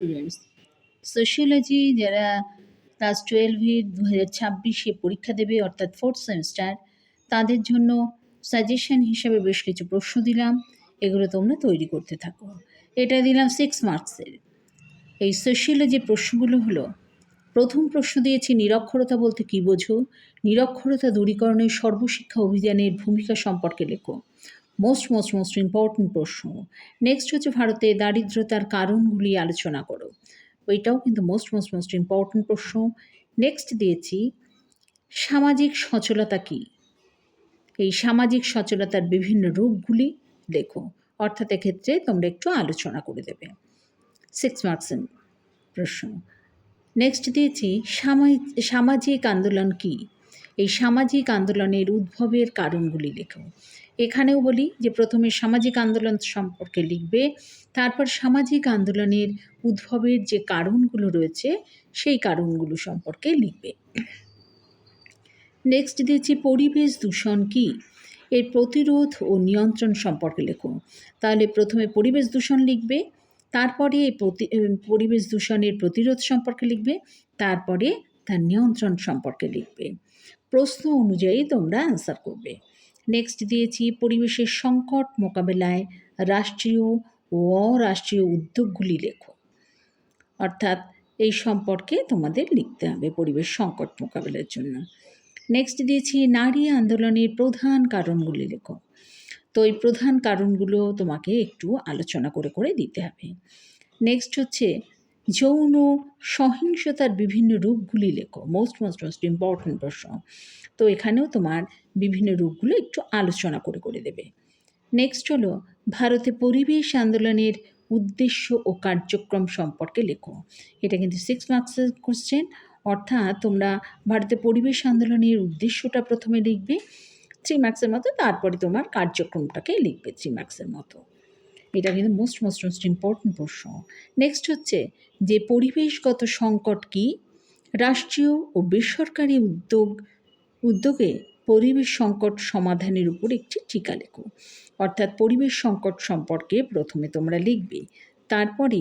Students sociology যারা class 12-এর 2026-এ পরীক্ষা দেবে অর্থাৎ 4th সেমিস্টার, তাদের জন্য সাজেশন হিসাবে বেশ কিছু প্রশ্ন দিলাম। এগুলো তোমরা তৈরি করতে থাকো। এটা দিলাম 6 মার্কসের। এই সোশিওলজির প্রশ্নগুলো হলো, প্রথম প্রশ্ন দিয়েছি নিরক্ষরতা বলতে কী বোঝো? নিরক্ষরতা দূরীকরণের সর্বশিক্ষা অভিযানের ভূমিকা সম্পর্কে লেখো। মোস্ট ইম্পর্টেন্ট প্রশ্ন। নেক্সট হচ্ছে ভারতে দারিদ্রতার কারণগুলি আলোচনা করো। ওইটাও কিন্তু মোস্ট ইম্পর্টেন্ট প্রশ্ন। নেক্সট দিয়েছি সামাজিক সচলতা কী? এই সামাজিক সচলতার বিভিন্ন রূপগুলি লেখো। অর্থাৎ এক্ষেত্রে তোমরা একটু আলোচনা করে দেবে। 6 মার্কসের প্রশ্ন। নেক্সট দিয়েছি সামাজিক আন্দোলন কী? এই সামাজিক আন্দোলনের উদ্ভবের কারণগুলি লেখো। এখানেও বলি যে প্রথমে সামাজিক আন্দোলন সম্পর্কে লিখবে, তারপর সামাজিক আন্দোলনের উদ্ভবের যে কারণগুলো রয়েছে সেই কারণগুলো সম্পর্কে লিখবে। নেক্সট দিয়েছি পরিবেশ দূষণ কী? এর প্রতিরোধ ও নিয়ন্ত্রণ সম্পর্কে লেখো। তাহলে প্রথমে পরিবেশ দূষণ লিখবে, তারপরে পরিবেশ দূষণের প্রতিরোধ সম্পর্কে লিখবে, তারপরে তার নিয়ন্ত্রণ সম্পর্কে লিখবে। প্রশ্ন অনুযায়ী তোমরা অ্যান্সার করবে। নেক্সট দিয়েছি পরিবেশের সংকট মোকাবেলায় রাষ্ট্রীয় ও অরাষ্ট্রীয় উদ্যোগগুলি লেখো। অর্থাৎ এই সম্পর্কে তোমাদের লিখতে হবে পরিবেশ সংকট মোকাবেলার জন্য। নেক্সট দিয়েছি নারী আন্দোলনের প্রধান কারণগুলি লেখো। তো এই প্রধান কারণগুলো তোমাকে একটু আলোচনা করে করে দিতে হবে। নেক্সট হচ্ছে যৌন সহিংসতার বিভিন্ন রূপগুলি লেখো। মোস্ট ইম্পর্টেন্ট প্রশ্ন। তো এখানেও তোমার বিভিন্ন রূপগুলো একটু আলোচনা করে করে দেবে। নেক্সট হলো ভারতে পরিবেশ আন্দোলনের উদ্দেশ্য ও কার্যক্রম সম্পর্কে লেখো। এটা কিন্তু 6 মার্কসের কোশ্চেন। অর্থাৎ তোমরা ভারতে পরিবেশ আন্দোলনের উদ্দেশ্যটা প্রথমে লিখবে 3 মার্কসের মতো, তারপরে তোমার কার্যক্রমটাকে লিখবে 3 মার্কসের মতো। এটা কিন্তু মোস্ট ইম্পর্টেন্ট প্রশ্ন। নেক্সট হচ্ছে যে পরিবেশগত সংকট কি? রাষ্ট্রীয় ও বেসরকারি উদ্যোগে পরিবেশ সংকট সমাধানের উপর একটি টিকা লেখো। অর্থাৎ পরিবেশ সংকট সম্পর্কে প্রথমে তোমরা লিখবে, তারপরে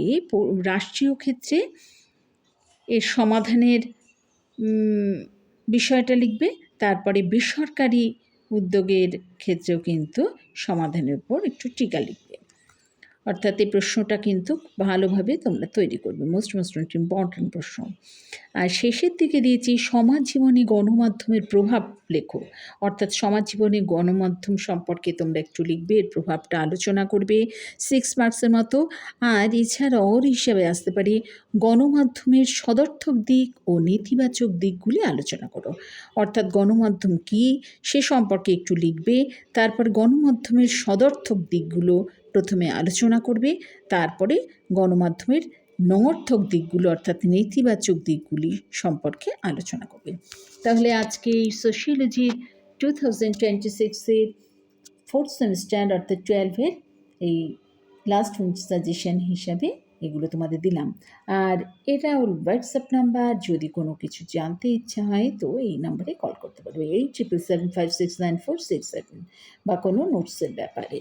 রাষ্ট্রীয় ক্ষেত্রে এর সমাধানের বিষয়টা লিখবে, তারপরে বেসরকারি উদ্যোগের ক্ষেত্রেও কিন্তু সমাধানের উপর একটু টিকা লিখবে। অর্থাৎ এই প্রশ্নটা কিন্তু ভালোভাবে তোমরা তৈরি করবে। মোস্ট ইম্পর্টেন্ট প্রশ্ন। আর শেষের দিকে দিয়েছি সমাজ জীবনে গণমাধ্যমের প্রভাব লেখো। অর্থাৎ সমাজ জীবনে গণমাধ্যম সম্পর্কে তোমরা একটু লিখবে, এর প্রভাবটা আলোচনা করবে 6 মার্কসের মতো। আর এছাড়াও হিসাবে আসতে পারে গণমাধ্যমের সদর্থক দিক ও নেতিবাচক দিকগুলি আলোচনা করো। অর্থাৎ গণমাধ্যম কী সে সম্পর্কে একটু লিখবে, তারপর গণমাধ্যমের সদর্থক দিকগুলো প্রথমে আলোচনা করবে, তারপরে গণমাধ্যমের নঙর্থক দিকগুলো অর্থাৎ নেতিবাচক দিকগুলি সম্পর্কে আলোচনা করবে। তাহলে আজকে এই সোশিওলজির 2026-এর 4th সেমিস্টার অর্থাৎ 12-এর এই লাস্ট সাজেশন হিসাবে এগুলো তোমাদের দিলাম। আর এটা ওর হোয়াটসঅ্যাপ নাম্বার। যদি কোনো কিছু জানতে ইচ্ছা হয় তো এই নাম্বারে কল করতে পারবে 8775694667 বা কোনো নোটসের ব্যাপারে।